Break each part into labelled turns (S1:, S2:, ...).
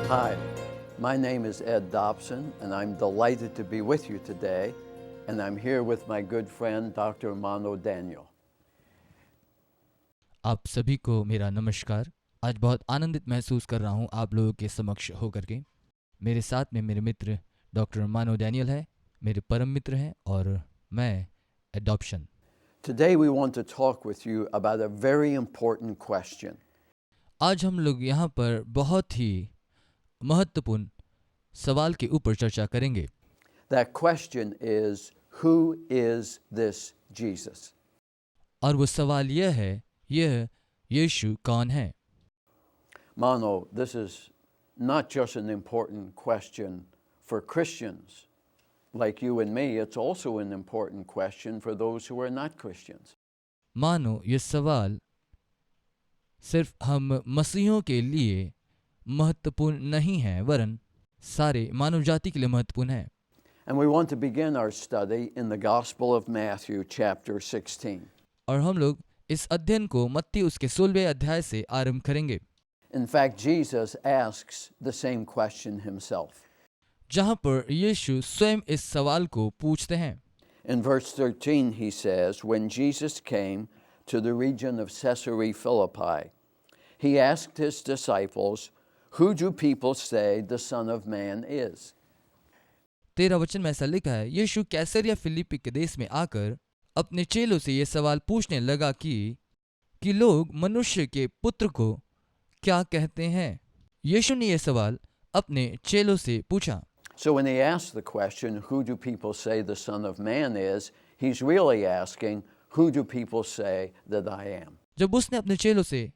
S1: Hi, my name is Ed Dobson, and I'm delighted to be with you today. And I'm here with my good friend, Dr. Mano Daniel.
S2: आप सभी को मेरा नमस्कार। आज बहुत आनंदित महसूस कर रहा हूँ आप लोगों के समक्ष होकर के। मेरे साथ में मेरे मित्र डॉक्टर मानो डैनियल है, मेरे परम मित्र हैं, और मैं adoption.
S1: Today we want to talk with you about a very important question.
S2: आज हम लोग यहाँ पर बहुत ही महत्वपूर्ण सवाल के ऊपर चर्चा करेंगे।
S1: That question is, who is this Jesus?
S2: और वो सवाल यह है, यह यीशु कौन है?
S1: Mano, this is not just an important question for Christians like you and me, it's also an important question for those who are not Christians.
S2: मानो ये सवाल सिर्फ हम मसीहों के लिए महत्वपूर्ण नहीं है, वरन सारे मानव जाति के लिए महत्वपूर्ण है।
S1: And we want to begin our study in the Gospel of Matthew, chapter 16.
S2: और हम लोग इस अध्ययन को मत्ती उसके 16वें अध्याय से आरंभ करेंगे,
S1: In fact, Jesus asks the same question himself.
S2: जहाँ पर यीशु स्वयं इस सवाल को पूछते हैं।
S1: In verse 13, he says, When Jesus came to the region of Caesarea Philippi, he asked his disciples, Who do people say the Son of Man is?
S2: 13 वचन में ऐसा लिखा है, यीशु कैसरिया फिलिप्पी के देश में आकर अपने चेलों से ये सवाल पूछने लगा कि लोग मनुष्य के पुत्र को क्या कहते हैं। यीशु ने यह सवाल अपने चेलों से पूछा।
S1: So when he asked the question, Who do people say the Son of Man is? He's really asking, Who do people say that I am?
S2: जब उसने अपने चेलों से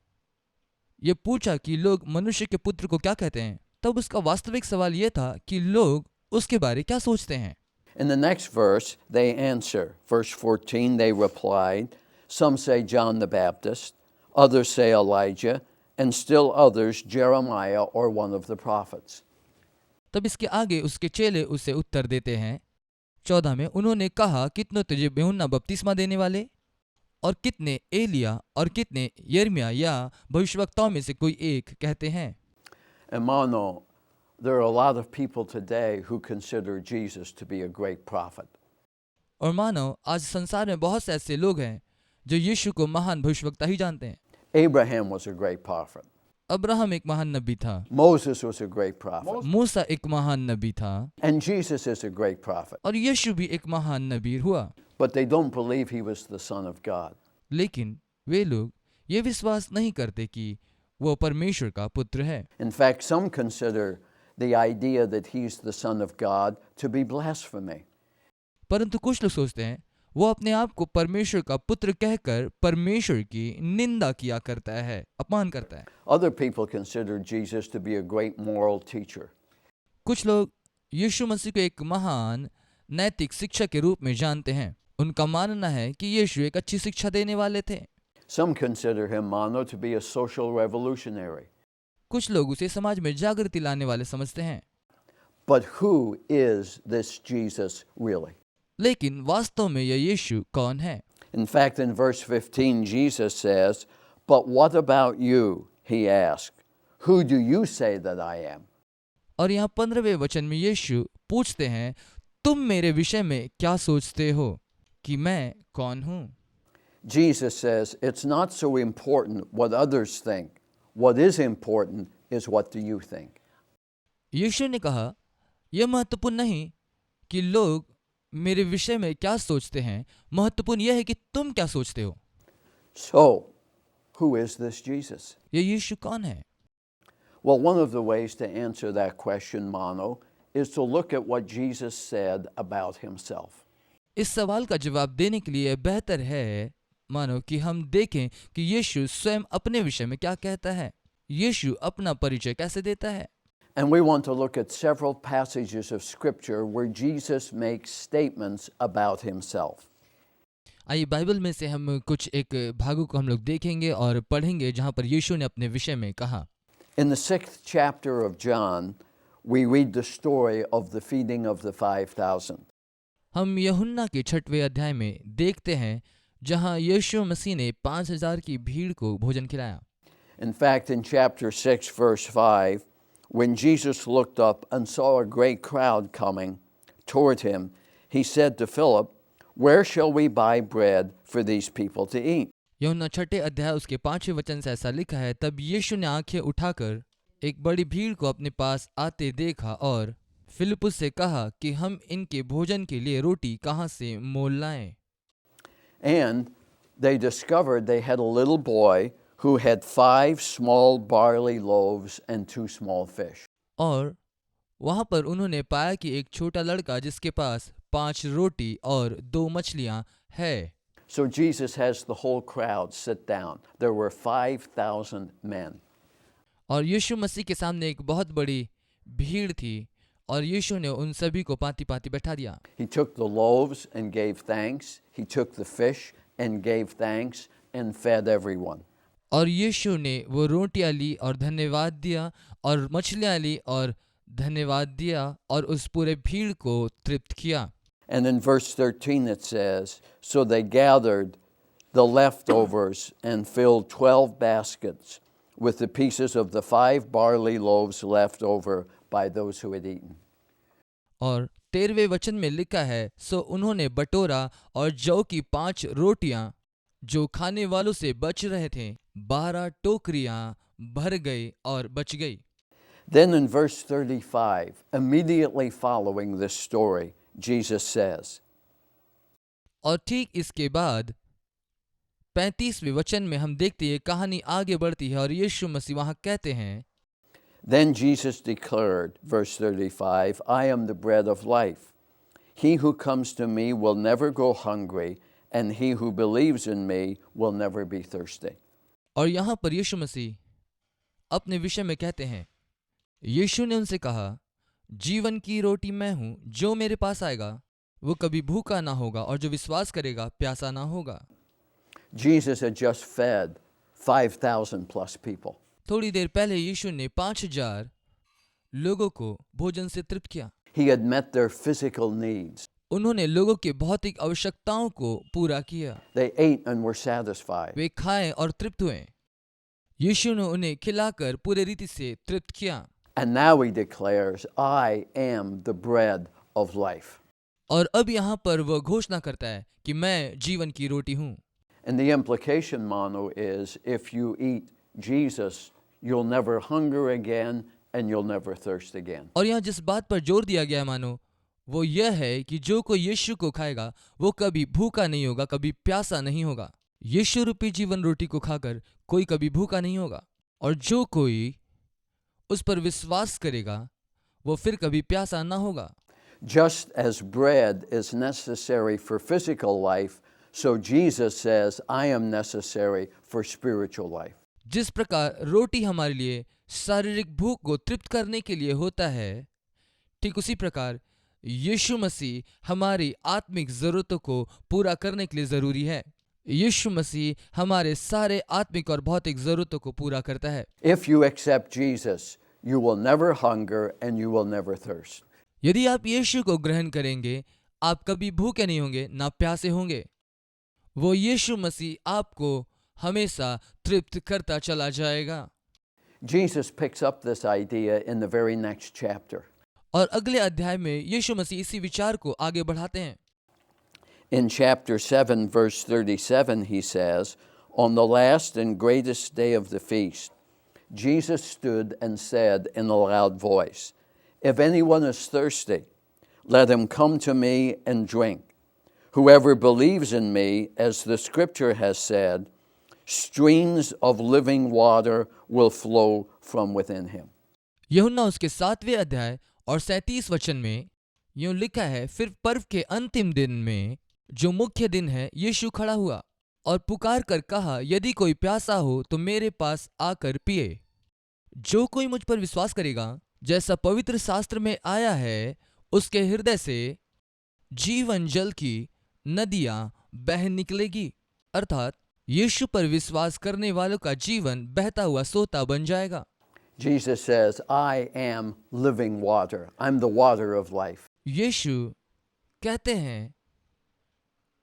S2: ये पूछा कि लोग मनुष्य के पुत्र को क्या कहते हैं, तब उसका वास्तविक सवाल ये था कि लोग उसके बारे क्या सोचते हैं।
S1: In the next verse, they answer. Verse 14, they replied, Some say John the Baptist, others say Elijah, and still others Jeremiah or one of the prophets.
S2: तब इसके आगे उसके चेले उसे उत्तर देते हैं। 14 में उन्होंने कहा, कितनों तुझे यूहन्ना बपतिस्मा देने वाले, और कितने एलिया, और कितने यिर्मयाह या भविष्यवक्ताओं में से कोई एक कहते हैं।
S1: And Mano, there are a lot of people today who consider Jesus to be a great prophet.
S2: और मानो आज संसार में बहुत से ऐसे लोग हैं जो यीशु को महान भविष्यवक्ता ही जानते हैं।
S1: Abraham was a great prophet.
S2: Abraham एक महान नबी था,
S1: Moses was a great prophet.
S2: मूसा एक महान नबी था,
S1: And Jesus is a great prophet.
S2: और यीशु भी एक महान नबी हुआ।
S1: But they don't believe he was the Son of God.
S2: लेकिन वे लोग ये विश्वास नहीं करते कि वो परमेश्वर का पुत्र है।
S1: In fact, some consider the idea that he's the Son of God to be blasphemy.
S2: परंतु कुछ लोग सोचते हैं वो अपने आप को परमेश्वर का पुत्र कहकर परमेश्वर की निंदा किया करता है, अपमान करता है।
S1: Other people consider Jesus to be a great moral teacher.
S2: कुछ लोग यीशु मसीह को एक महान नैतिक शिक्षक के रूप में जानते हैं। उनका मानना है कि यीशु एक अच्छी शिक्षा देने वाले थे।
S1: Some consider him, Mano, to be a social revolutionary.
S2: कुछ लोग उसे समाज में जागृति लाने वाले समझते हैं।
S1: But who is this Jesus really?
S2: लेकिन वास्तव में यह यीशु कौन है?
S1: In fact, in verse 15, Jesus says, But what about you? He asked, Who do you say that I am?
S2: और यहाँ 15वें वचन में यीशु पूछते हैं, तुम मेरे विषय में क्या सोचते हो कि मैं कौन हूँ?
S1: Jesus says, It's not so important what others think. What is important is what do you think?
S2: यीशु ने कहा, यह महत्वपूर्ण नहीं कि लोग मेरे विषय में क्या सोचते हैं, महत्वपूर्ण यह है कि तुम क्या सोचते हो।
S1: So, who is this Jesus?
S2: ये यीशु कौन है?
S1: Well, one of the ways to answer that question, Mano, is to look at what Jesus said about himself.
S2: इस सवाल का जवाब देने के लिए बेहतर है मानो कि हम देखें कि यीशु स्वयं अपने विषय में क्या कहता है। यीशु अपना परिचय कैसे देता है।
S1: And we want to look at several passages of Scripture where Jesus makes statements about himself.
S2: आइए बाइबल में से हम कुछ एक भागों को हम लोग देखेंगे और पढ़ेंगे जहाँ पर यीशु ने अपने विषय में कहा।
S1: In the 6th chapter of John, we read the story of the feeding of the 5,000.
S2: हम यूहन्ना के 6वें अध्याय में देखते हैं जहाँ यीशु मसीह ने 5,000 की भीड़ को भोजन खिलाया।
S1: In fact, in chapter 6, verse 5, When Jesus looked up and saw a great crowd coming toward him, he said to Philip, "Where shall we buy bread for these people to eat?"
S2: यूहन्ना 6 अध्याय उसके 5वें वचन से ऐसा लिखा है, तब यीशु ने आंखें उठाकर एक बड़ी भीड़ को अपने पास आते देखा और फिलिप्पुस से कहा कि हम इनके भोजन के लिए रोटी कहाँ से मोल लाएं।
S1: And they discovered they had a little boy who had 5 small barley loaves and 2 small fish.
S2: और वहां पर उन्होंने पाया कि एक छोटा लड़का जिसके पास 5 रोटी और 2 मछलियां है।
S1: So Jesus has the whole crowd sit down. There were 5,000 men.
S2: और यीशु मसीह के सामने एक बहुत बड़ी भीड़ थी और यीशु ने उन सभी को पाती पाती बैठा दिया।
S1: He took the loaves and gave thanks. He took the fish and gave thanks and fed everyone.
S2: और यीशु ने वो रोटियां ली और धन्यवाद दिया और मछलियां ली और धन्यवाद दिया और उस पूरे भीड़ को तृप्त किया।
S1: And in verse 13 it says, "So they gathered the leftovers and filled 12 baskets with the pieces of the 5 barley loaves left over by those who had eaten."
S2: और 13वें वचन में लिखा है, सो उन्होंने बटोरा और जौ की 5 रोटियां जो खाने वालों से बच रहे थे 12 टोकरियां भर गई और बच गई।
S1: Then in verse 35, immediately following this story, Jesus says,
S2: और ठीक इसके बाद 35वें वचन में हम देखते हैं कहानी आगे बढ़ती है और यीशु मसीह वहां कहते हैं,
S1: Then Jesus declared, verse 35, "I am the bread of life. He who comes to me will never go hungry, and he who believes in me will never be thirsty."
S2: और यहां पर यीशु मसीह अपने विषय में कहते हैं, यीशु ने उनसे कहा, जीवन की रोटी मैं हूं, जो मेरे पास आएगा वो कभी भूखा ना होगा और जो विश्वास करेगा प्यासा ना होगा।
S1: Jesus had just fed 5,000 plus people.
S2: थोड़ी देर पहले यीशु ने 5,000 लोगों को भोजन से तृप्त किया।
S1: He had met their physical needs.
S2: उन्होंने लोगों के भौतिक आवश्यकताओं को पूरा किया।
S1: They ate and were satisfied.
S2: वे खाएं और तृप्त हुए। यीशु ने उन्हें खिलाकर पूरे रीति से तृप्त किया।
S1: And now he declares, "I am the bread of life."
S2: और अब यहाँ पर वह घोषणा करता है कि मैं जीवन की रोटी हूँ।
S1: And the implication, Mano, is if you eat Jesus, you'll never hunger again and you'll never thirst again.
S2: और यहाँ जिस बात पर जोर दिया गया है मानो वो यह है कि जो कोई यीशु को खाएगा वो कभी भूखा नहीं होगा, कभी प्यासा नहीं होगा। यीशु रूपी जीवन रोटी को खाकर कोई कभी भूखा नहीं होगा और जो कोई उस पर विश्वास करेगा वो फिर कभी प्यासा ना होगा।
S1: Just as bread is necessary for physical life, so Jesus says, "I am necessary for spiritual life."
S2: जिस प्रकार रोटी हमारे लिए शारीरिक भूख को तृप्त करने के लिए होता है, ठीक उसी प्रकार यीशु मसीह हमारी आत्मिक जरूरतों को पूरा करने के लिए जरूरी है। यीशु मसीह हमारे सारे आत्मिक और भौतिक जरूरतों को पूरा करता है।
S1: If you accept Jesus, you will never hunger and you will never thirst.
S2: यदि आप यीशु को ग्रहण करेंगे आप कभी भूखे नहीं होंगे ना प्यासे होंगे। वो यीशु मसीह आपको हमेशा तृप्त करता चला जाएगा।
S1: Jesus picks up this idea in the very next chapter.
S2: और अगले अध्याय में यीशु मसीह इसी विचार को आगे बढ़ाते हैं।
S1: In chapter 7, verse 37, he says, "On the last and greatest day of the feast, Jesus stood and said in a loud voice, 'If anyone is thirsty, let him come to me and drink. Whoever believes in me, as the scripture has said, streams of living water will flow from within him.'"
S2: यूहन्ना उसके 7वें अध्याय और 37 वचन में यूं लिखा है, फिर पर्व के अंतिम दिन में जो मुख्य दिन है, यीशु खड़ा हुआ और पुकार कर कहा, यदि कोई प्यासा हो तो मेरे पास आकर पिए। जो कोई मुझ पर विश्वास करेगा, जैसा पवित्र शास्त्र में आया है, उसके हृदय से जीवन जल की नदियां बह निकलेगी। अर्थात यीशु पर विश्वास करने वालों का जीवन बहता हुआ सोता बन जाएगा।
S1: Jesus says, "I am living water. I'm the water of life."
S2: यीशु कहते हैं,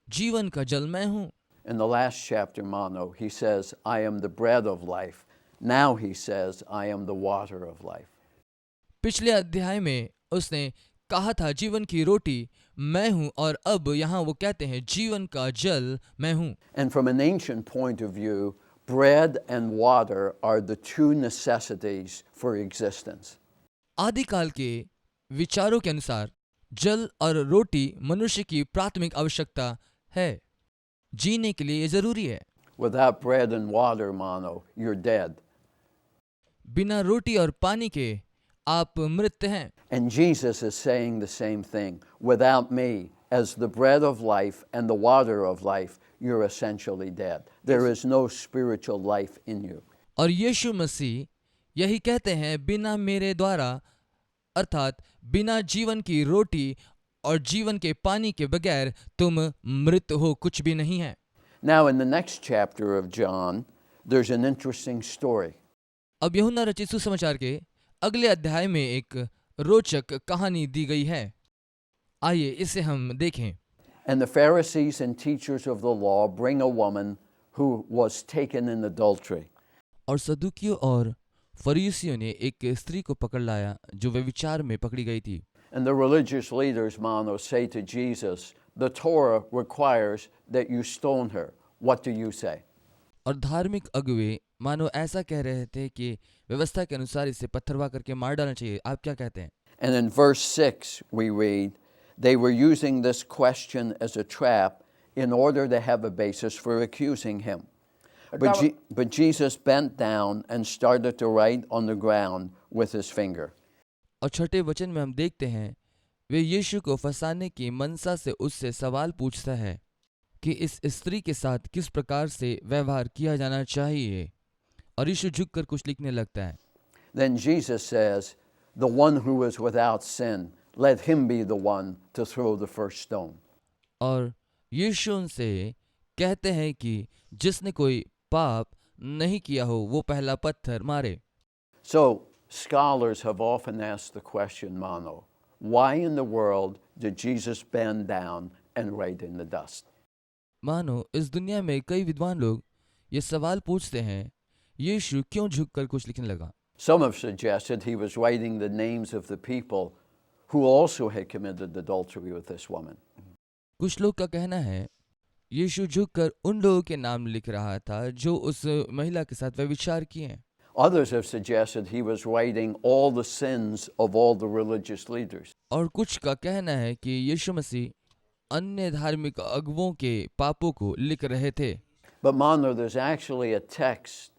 S2: जीवन का जल मैं हूं।
S1: In the last chapter, Mano, he says, "I am the bread of life." Now he says, "I am the water of life."
S2: पिछले अध्याय में उसने कहा था जीवन की रोटी मैं हूं, और अब यहाँ वो कहते हैं जीवन का जल मैं हूं।
S1: And from an ancient point of view, bread and water are the two necessities for existence.
S2: आदिकाल के विचारों के अनुसार जल और रोटी मनुष्य की प्राथमिक आवश्यकता है, जीने के लिए ये जरूरी है।
S1: Without bread and water, Mano, you're dead.
S2: बिना रोटी और पानी के आप मृत हैं।
S1: And Jesus is saying the same thing. Without me, as the bread of life and the water of life, you're essentially dead. There is no spiritual life in you.
S2: और यीशु मसीह यही कहते हैं, बिना मेरे द्वारा अर्थात बिना जीवन की रोटी और जीवन के पानी के बगैर तुम मृत हो, कुछ भी नहीं है।
S1: Now, in the next chapter of John, there's an interesting story.
S2: अब यूहन्ना रचित सुसमाचार के अगले अध्याय में एक रोचक कहानी दी गई है। आइए इसे हम देखें।
S1: And the Pharisees and teachers of the law bring a woman who was taken in adultery.
S2: और सदुकियों और फरीसियों ने एक स्त्री को पकड़ लाया जो व्यभिचार में पकड़ी गई थी।
S1: And the religious leaders, Mano, say to Jesus, the Torah requires that you stone her. What do you say?
S2: और धार्मिक अगुवे मानो ऐसा कह रहे थे कि व्यवस्था के अनुसार इसे पत्थरवा करके मार डालना चाहिए, आप क्या कहते हैं?
S1: And in verse 6 we read, they were using this question as a trap in order to have a basis for accusing him. But Jesus bent down and started to write on the ground with his finger.
S2: और छठे वचन में हम देखते हैं वे यीशु को फंसाने की मनसा से उससे सवाल पूछता है कि इस स्त्री के साथ किस प्रकार से व्यवहार किया जाना चाहिए, और यीशु झुककर कुछ लिखने लगता है।
S1: Then Jesus says, the one who is without sin, let him be the one to throw the first stone.
S2: और यीशु उनसे कहते हैं कि जिसने कोई पाप नहीं किया हो वो पहला पत्थर मारे।
S1: So scholars have often asked the question, Mano, why in the world did Jesus bend down and write in the dust?
S2: मानो इस दुनिया में कई विद्वान लोग ये सवाल पूछते हैं, यीशु क्यों झुककर कुछ लिखने लगा?
S1: Some have suggested he was writing the names of the people who also had committed adultery with this woman.
S2: कुछ लोग का कहना है यीशु झुककर उन लोगों के नाम लिख रहा था जो उस महिला के साथ व्यभिचार किए हैं।
S1: Others have suggested he was writing all the sins of all the religious leaders.
S2: और कुछ का कहना है कि यीशु मसीह अन्य धार्मिक अगुवों के पापों को लिख रहे थे।
S1: But Mano, there's actually a text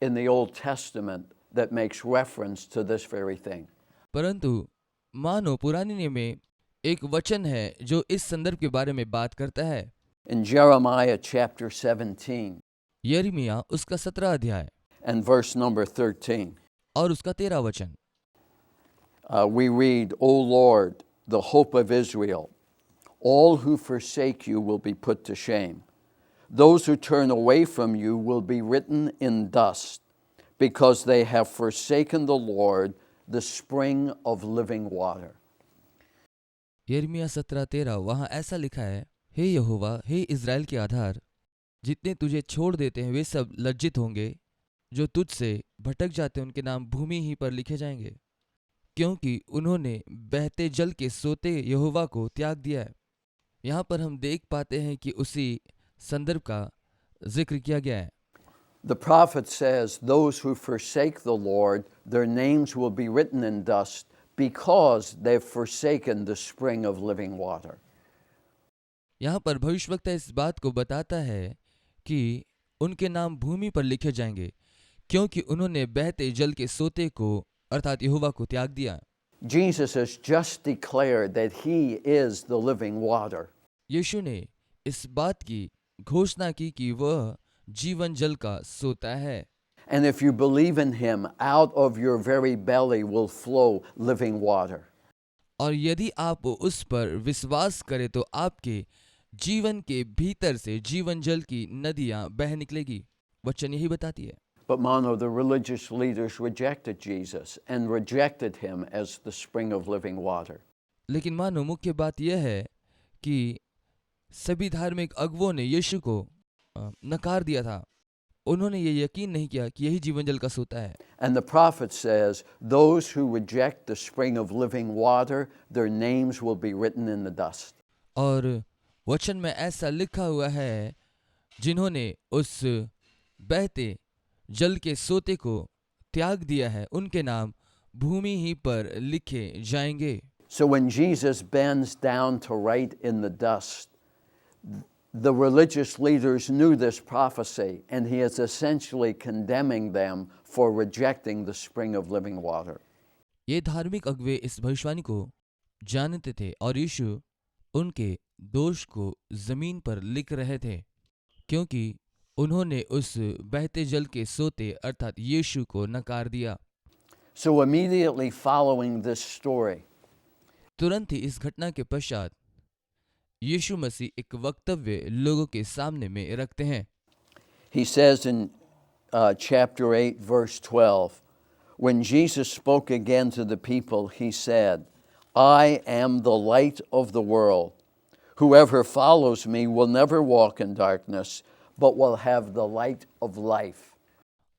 S1: in the Old Testament that makes reference to this very thing.
S2: परंतु मानो पुराने नियम में एक वचन है जो इस संदर्भ के बारे में बात करता है।
S1: In Jeremiah chapter 17
S2: यिर्मयाह उसका 17 अध्याय
S1: and verse number 13,
S2: और उसका 13 वचन,
S1: we read, O Lord, the hope of Israel, all who forsake you will be put to shame. Those who turn away from you will be written in dust, because they have forsaken the Lord, the spring of living water.
S2: यिर्मयाह 17:13 वहाँ ऐसा लिखा है, हे यहोवा, हे Israel के आधार, जितने तुझे छोड़ देते हैं वे सब लज्जित होंगे, जो तुझसे भटक जाते हैं उनके नाम भूमि ही पर लिखे जाएंगे, क्योंकि उन्होंने बहते जल के सोते यहोवा को त्याग दिया है। यहाँ पर हम देख पाते हैं कि उसी संदर्भ का जिक्र किया गया है।
S1: The prophet says, those who forsake the Lord, their names will be written in dust because they've forsaken the spring of living water.
S2: यहाँ पर भविष्यवक्ता इस बात को बताता है कि उनके नाम भूमि पर लिखे जाएंगे क्योंकि उन्होंने बहते जल के सोते को अर्थात यहोवा को त्याग दिया।
S1: Jesus has just declared that he is the living water.
S2: यीशु ने इस बात की घोषणा की कि वह जीवन जल का सोता है।
S1: And if you believe in him, out of your very belly will flow living water.
S2: और यदि आप उस पर विश्वास करें तो आपके जीवन के भीतर से जीवन जल की नदियां बह निकलेगी। वचन यही बताती है।
S1: But Mano, the religious leaders rejected Jesus and rejected him as the spring of living water.
S2: लेकिन मानो मुख्य बात यह है कि सभी धार्मिक अगुवों ने यीशु को नकार दिया था उन्होंने ये यकीन नहीं किया कि यही जीवन जल का सोता है।
S1: And the prophet says, those who reject the spring of living water, their names will be written in the dust.
S2: और वचन में ऐसा लिखा हुआ है, जिन्होंने उस बहते जल के सोते को त्याग दिया है, उनके नाम भूमि ही पर लिखे जाएंगे।
S1: So when Jesus bends down to write in the dust, the religious leaders knew this prophecy, and he is essentially condemning them for rejecting the spring of living water.
S2: ये धार्मिक अगुवे इस भविष्यवाणी को जानते थे और यीशु उनके दोष को जमीन पर लिख रहे थे, क्योंकि उन्होंने उस बहते जल के सोते अर्थात यीशु को नकार दिया।
S1: So immediately following this story,
S2: तुरंत ही इस घटना के पश्चात यीशु मसीह एक वक्तव्य लोगों के सामने में रखते हैं।
S1: he says in chapter 8, verse 12, when Jesus spoke again to the people, he said, I am the light of the world. Whoever follows me will never walk in darkness, but will have the light of life.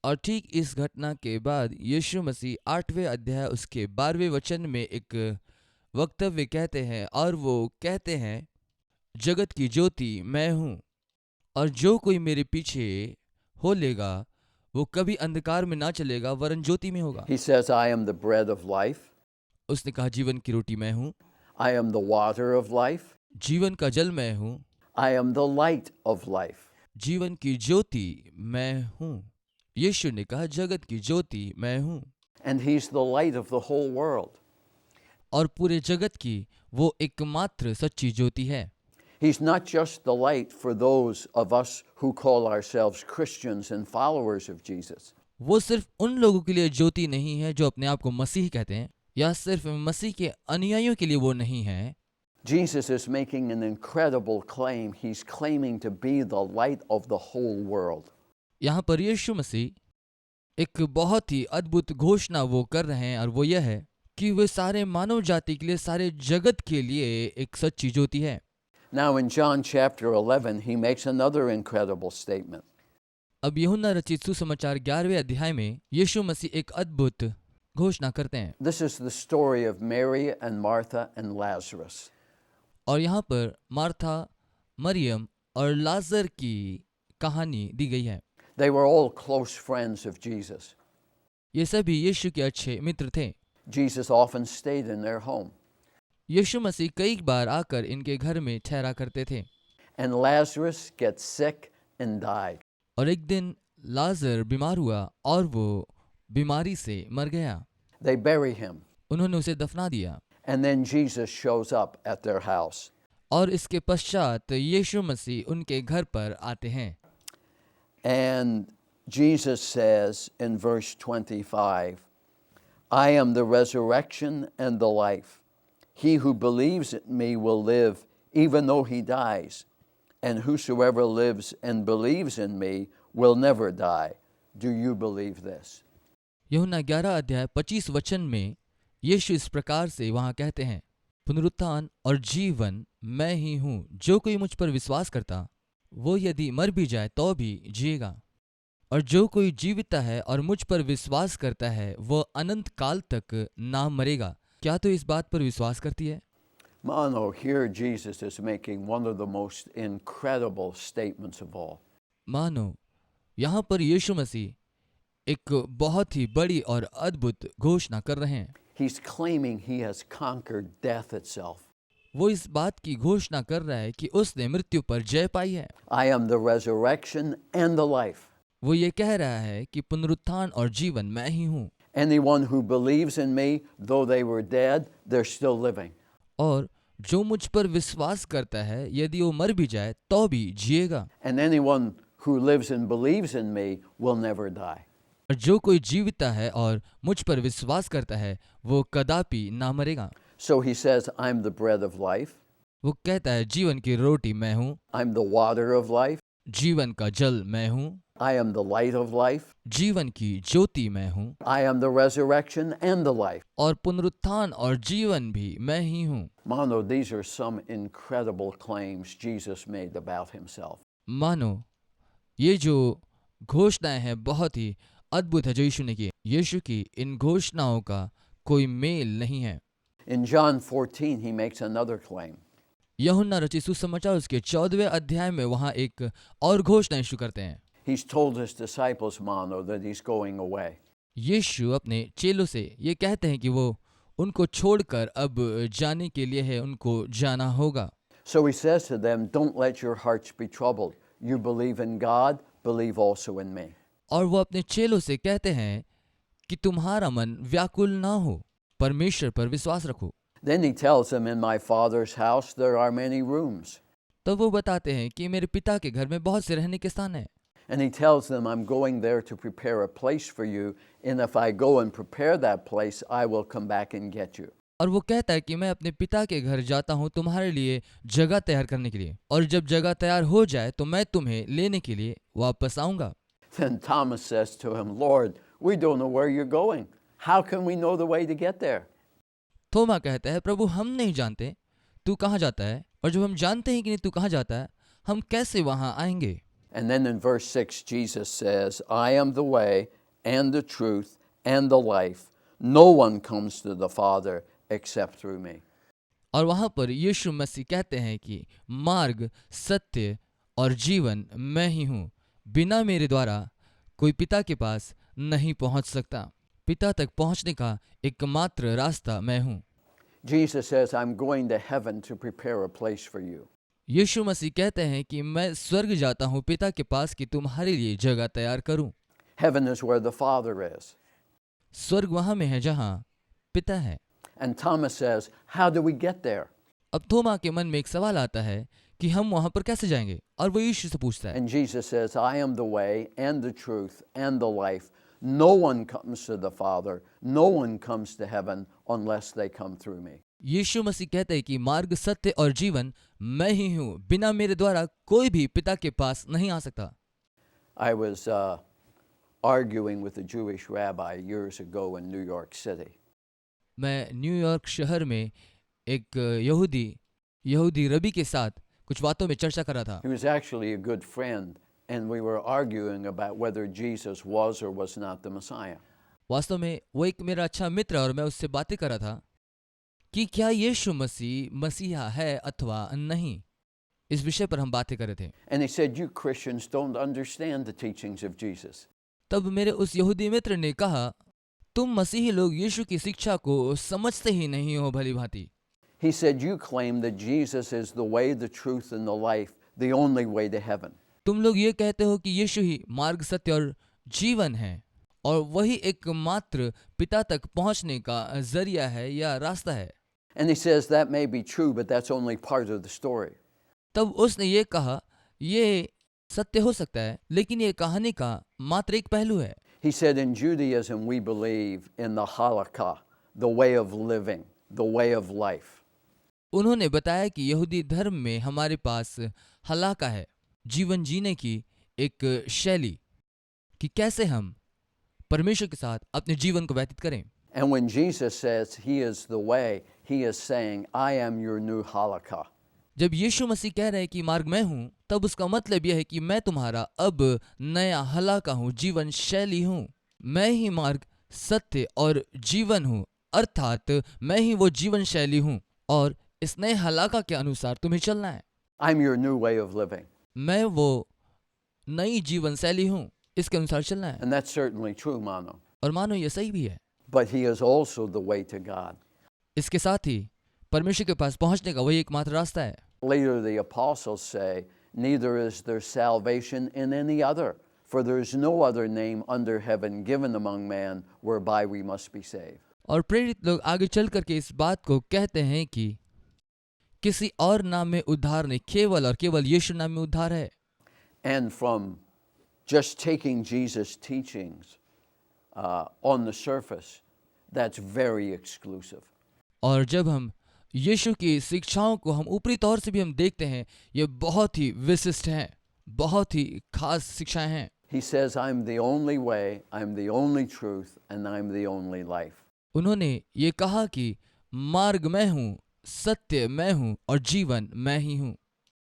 S2: और ठीक इस घटना के बाद यीशु मसीह 8वें अध्याय उसके 12वें वचन में एक वक्तव्य कहते हैं, और वो कहते हैं, जगत की ज्योति मैं हूँ, और जो कोई मेरे पीछे हो लेगा वो कभी अंधकार में ना चलेगा वरन ज्योति में होगा।
S1: He says, I am the bread of life.
S2: उसने कहा, जीवन की रोटी मैं हूँ,
S1: I am the water of life.
S2: जीवन का जल मैं हूँ,
S1: I am the light of life.
S2: जीवन की ज्योति मैं हूँ। यीशु ने कहा, जगत की ज्योति मैं हूँ,
S1: And he's the light of the whole world.
S2: और पूरे जगत की वो एकमात्र सच्ची ज्योति है।
S1: He's not just the light for those of us who call ourselves Christians and followers of Jesus.
S2: वो सिर्फ उन लोगों के लिए ज्योति नहीं है जो अपने आप को मसीह कहते हैं, या सिर्फ मसीह के अनुयायियों के लिए वो नहीं है।
S1: Jesus is making an incredible claim. He's claiming to be the light of the whole world.
S2: यहाँ पर यीशु मसीह एक बहुत ही अद्भुत घोषणा वो कर रहे हैं, और वो यह है कि वे सारे मानव जाति के लिए, सारे जगत के लिए एक सच्ची ज्योति है।
S1: Now in John chapter 11, he makes another incredible statement.
S2: अब यूहन्ना रचित सुसमाचार 11वें अध्याय में यीशु मसीह एक अद्भुत घोषणा करते हैं।
S1: This is the story of Mary and Martha and Lazarus.
S2: और यहाँ पर मार्था, मरियम और लाजर की कहानी दी गई है।
S1: They were all close friends of Jesus.
S2: ये सभी यीशु के अच्छे मित्र थे।
S1: Jesus often stayed in their home.
S2: यीशु मसीह कई बार आकर इनके घर में ठहरा करते थे।
S1: And Lazarus gets sick and died.
S2: और एक दिन लाजर बीमार हुआ और वो बीमारी से मर गया।
S1: They bury him.
S2: उन्होंने उसे दफना दिया।
S1: And then Jesus shows up at their house.
S2: और इसके पश्चात यीशु मसीह उनके घर पर आते हैं।
S1: And Jesus says in verse 25, I am the resurrection and the life. He who believes in me will live even though he dies. And whosoever lives and believes in me will never die. Do you believe this?
S2: यूहन्ना 11 अध्याय 25 वचन में यीशु इस प्रकार से वहां कहते हैं, पुनरुत्थान और जीवन मैं ही हूँ। जो कोई मुझ पर विश्वास करता वो यदि मर भी जाए तो भी जिएगा, और जो कोई जीवित है और मुझ पर विश्वास करता है वो अनंत काल तक ना मरेगा। क्या तो इस बात पर विश्वास करती है?
S1: Mano, here Jesus is making one of the most incredible statements of all.
S2: मानो यहाँ पर यीशु मसीह एक बहुत ही बड़ी और अद्भुत घोषणा कर रहे हैं।
S1: He's claiming he has conquered death itself.
S2: वो इस बात की घोषणा कर रहा है कि उसने मृत्यु पर जय पाई है।
S1: I am the resurrection and the life.
S2: वो ये कह रहा है कि पुनरुत्थान और जीवन मैं ही हूँ,
S1: Anyone who believes in me, though they were dead, they're still living.
S2: और जो मुझ पर विश्वास करता है यदि वो मर भी जाए तो भी जिएगा,
S1: And anyone who lives and believes in me will never die.
S2: और जो कोई जीवित है और मुझ पर विश्वास करता है वो कदापि ना मरेगा।
S1: So he says, I'm the bread of life.
S2: वो कहता है, जीवन की रोटी मैं हूँ,
S1: I'm the water of life.
S2: जीवन का जल मैं हूँ,
S1: I am the light of life.
S2: जीवन की ज्योति मैं हूँ,
S1: I am the resurrection and the life.
S2: और पुनरुत्थान और जीवन भी मैं ही हूँ।
S1: Mano, these are some incredible claims Jesus made about himself.
S2: मानो ये जो घोषणाएं हैं बहुत ही अद्भुत है जो यीशु ने की। यीशु की इन घोषणाओं का कोई मेल नहीं है।
S1: In John 14, he makes another claim.
S2: यूहन्ना रचित सुसमाचार उसके 14वें अध्याय में वहां एक और घोषणा यीशु करते हैं।
S1: He's told his disciples, Mano, that he's going away.
S2: यीशु अपने चेलों से ये कहते हैं कि वो उनको छोड़कर अब जाने के लिए है, उनको जाना होगा।
S1: So he says to them, don't let your hearts be troubled. You believe in God, believe also in me.
S2: और वो अपने चेलों से कहते हैं कि तुम्हारा मन व्याकुल ना हो, परमेश्वर पर विश्वास रखो।
S1: Then he tells them, in my Father's house there are many rooms.
S2: तब वो बताते हैं कि मेरे पिता के घर में बहुत से रहने के स्थान हैं।
S1: And he tells them, I'm going there to prepare a place for you, and if I go and prepare that place, I will come back and get you.
S2: और वो कहता है कि मैं अपने पिता के घर जाता हूँ तुम्हारे लिए जगह तैयार करने के लिए, और जब जगह तैयार हो जाए तो मैं तुम्हें लेने के लिए वापस आऊंगा।
S1: Then Thomas says to him, Lord, we don't know where you're going. How can we know the way to get there?
S2: थोमा कहता है, प्रभु हम नहीं जानते तू कहाँ जाता है, और जब हम जानते हैं कि नहीं तू कहाँ जाता है, हम कैसे वहां आएंगे।
S1: And then in verse 6, Jesus says, I am the way and the truth and the life. No one comes to the Father except through me.
S2: और वहां पर यीशु मसीह कहते हैं कि मार्ग, सत्य और जीवन मैं ही हूँ, बिना मेरे द्वारा कोई पिता के पास नहीं पहुंच सकता। पिता तक पहुंचने का एकमात्र रास्ता मैं हूँ।
S1: Jesus says, I'm going to heaven to prepare a place for you.
S2: यीशु मसीह कहते हैं कि मैं स्वर्ग जाता हूँ पिता के पास कि तुम्हारे लिए जगह तैयार करूं।
S1: Heaven is where the Father is.
S2: स्वर्ग वहां में है जहां पिता है।
S1: And Thomas says, how do we get there?
S2: अब थोमा के मन में एक सवाल आता है कि हम वहां पर कैसे जाएंगे, और वो यीशु से पूछता है।
S1: And Jesus says, I am the way and the truth and the life. No one comes to the Father. No one comes to heaven unless they come through me.
S2: यीशु मसीह कहते हैं कि मार्ग, सत्य और जीवन मैं ही हूँ, बिना मेरे द्वारा कोई भी पिता के पास नहीं आ सकता।
S1: I was arguing with a Jewish rabbi years ago in New York City.
S2: मैं न्यूयॉर्क शहर में एक यहूदी रबी के साथ कुछ बातों में चर्चा कर रहा था।
S1: He was actually a good friend, and we were arguing about whether Jesus was or was not the Messiah.
S2: वास्तव में वो एक मेरा अच्छा मित्र और मैं उससे बातें कर रहा था कि क्या यीशु मसीह मसीहा है अथवा नहीं। इस विषय पर हम बातें कर रहे थे।
S1: And he said, you Christians don't understand the teachings of Jesus.
S2: तब मेरे उस यहूदी मित्र ने कहा, तुम मसीही लोग यीशु की शिक्षा को समझते ही नहीं हो भली भांति।
S1: He said, you claim that Jesus is the way, the truth, and the life, the only way to heaven.
S2: तुम लोग ये कहते हो कि यीशु ही मार्ग, सत्य और जीवन है, और वही एकमात्र पिता तक पहुंचने का जरिया है या रास्ता है।
S1: And he says that may be true, but that's only part of the story.
S2: तब उसने ये कहा, ये सत्य हो सकता है, लेकिन ये कहानी का मात्र एक पहलू है।
S1: He said, in Judaism we believe in the halakha, the way of living, the way of life.
S2: उन्होंने बताया कि यहूदी धर्म में हमारे पास हलाका है, जीवन जीने की एक शैली, कि कैसे हम परमेश्वर के साथ अपने जीवन को व्यतीत करें।
S1: And when Jesus says he is the way, he is saying, I am your new halakha.
S2: जब यीशु मसीह कह रहे हैं कि मार्ग मैं हूं, तब उसका मतलब यह है कि मैं तुम्हारा अब नया हलाका हूं, जीवन शैली हूं। मैं ही मार्ग, सत्य और जीवन हूं, अर्थात मैं ही वो जीवन शैली हूं, और इस नए हलाका के अनुसार तुम्हें चलना है।
S1: I'm your new way of living.
S2: मैं वो नई जीवन शैली हूं, इसके अनुसार चलना है।
S1: And that's certainly true, Mano.
S2: और मानो ये सही भी है।
S1: But he is also the way to God.
S2: इसके साथ ही परमेश्वर के पास पहुंचने का वही एकमात्र रास्ता है।
S1: Later the apostles say, neither is there salvation in any other, for there is no other name under heaven given among man whereby we must be saved.
S2: और प्रेरित लोग आगे चल करके इस बात को कहते हैं कि किसी और नाम में उद्धार नहीं, केवल और केवल यीशु नाम में उद्धार है।
S1: And from just taking Jesus' teachings on the surface, that's very exclusive.
S2: और जब हम यीशु की शिक्षाओं को हम ऊपरी तौर से भी हम देखते हैं, ये बहुत ही विशिष्ट हैं, बहुत ही खास शिक्षाएं हैं।
S1: He says, I'm the only way, I'm the only truth, and I'm the only life.
S2: उन्होंने ये कहा कि मार्ग मैं हूँ, सत्य मैं हूँ और जीवन मैं ही हूँ।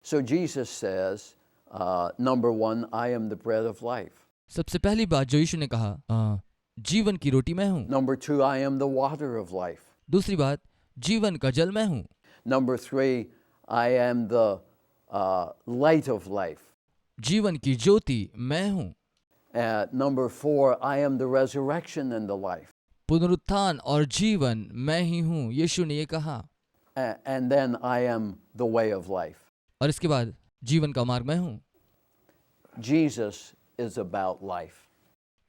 S1: So Jesus says, number one, I am the bread of life.
S2: सबसे पहली बात जो यीशु ने कहा, जीवन की रोटी मैं हूँ।
S1: Number 2, I am the water of life.
S2: दूसरी बात, जीवन का जल मैं हूँ।
S1: Number 3, I am the light of life.
S2: जीवन की ज्योति मैं हूँ।
S1: Number 4, I am the resurrection and the life.
S2: पुनरुत्थान और जीवन मैं ही हूँ, यीशु ने ये कहा।
S1: And then I am the way of life.
S2: और इसके बाद जीवन का मार्ग मैं हूँ।
S1: Jesus is about life.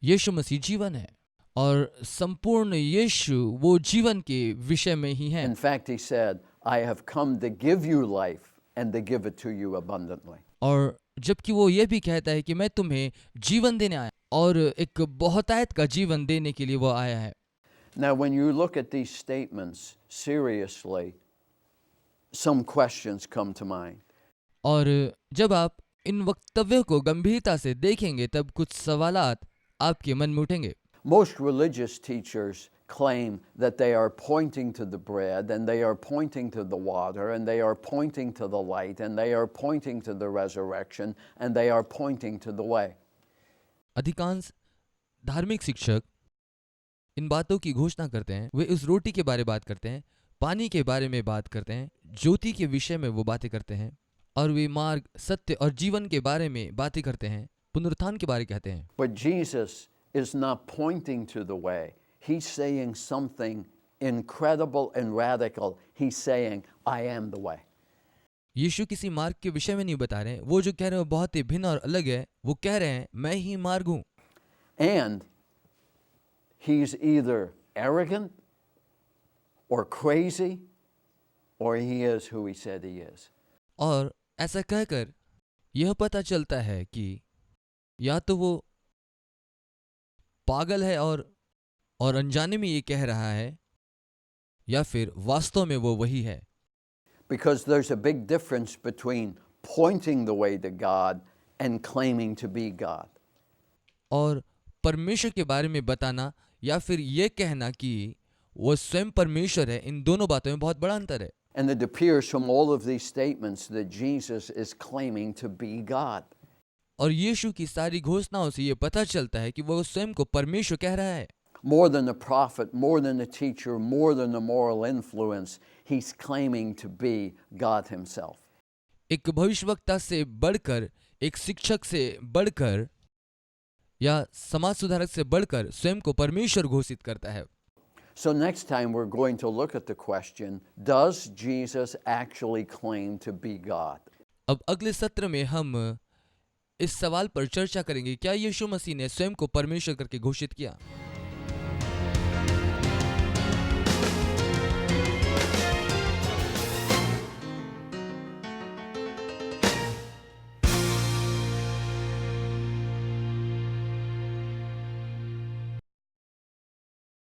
S2: यीशु मसीह जीवन है और संपूर्ण यीशु वो जीवन के विषय में ही है।
S1: In fact, he said, I have come to give you life and to give it to you abundantly.
S2: और जबकि वो ये भी कहता है कि मैं तुम्हें जीवन देने आया और एक बहुतायत का जीवन देने के लिए वो आया है।
S1: Now, when you look at these statements seriously, some questions come to mind.
S2: और जब आप इन वक्तव्यों को गंभीरता से देखेंगे तब कुछ सवालात आपके मन में उठेंगे।
S1: Most religious teachers claim that they are pointing to the bread and they are pointing to the water and they are pointing to the light and they are pointing to the resurrection and they are pointing to the way.
S2: अधिकांश धार्मिक शिक्षक इन बातों की घोषणा करते हैं। वे उस रोटी के बारे में बात करते हैं, पानी के बारे में बात करते हैं, ज्योति के विषय में वो बातें करते हैं और वे मार्ग, सत्य और जीवन के बारे में बातें करते हैं, पुनरुत्थान के बारे कहते हैं।
S1: But Jesus is not pointing to the way. He's saying something incredible and radical. He's saying, I am the way.
S2: यीशु किसी मार्ग के विषय में नहीं बता रहे हैं। वो जो कह रहे हैं वो बहुत ही भिन्न और अलग है। वो कह रहे हैं मैं ही मार्ग हूँ।
S1: And he's either arrogant or crazy or he is who he said he is.
S2: और ऐसा कहकर यह पता चलता है कि या तो वो पागल है और अनजाने में ये कह रहा है या फिर वास्तव में वो वही है।
S1: Because there's a big difference between pointing the way to God and claiming to be God.
S2: और परमेश्वर के बारे में बताना या फिर ये कहना कि वो स्वयं परमेश्वर है, इन दोनों बातों में बहुत बड़ा अंतर है।
S1: And it appears from all of these statements that Jesus is claiming to be God.
S2: और यीशु की सारी घोषणाओं से ये पता चलता है कि वो स्वयं को परमेश्वर कह रहा है।
S1: More than a prophet, more than a teacher, more than a moral influence, he's claiming to be God himself.
S2: एक भविष्यवक्ता से बढ़कर, एक शिक्षक से बढ़कर या समाज सुधारक से बढ़कर स्वयं को परमेश्वर घोषित करता है।
S1: So next time we're going to look at the question, does Jesus actually claim to be God?
S2: अब अगले सत्र में हम इस सवाल पर चर्चा करेंगे, क्या यीशु मसीह ने स्वयं को परमेश्वर करके घोषित किया?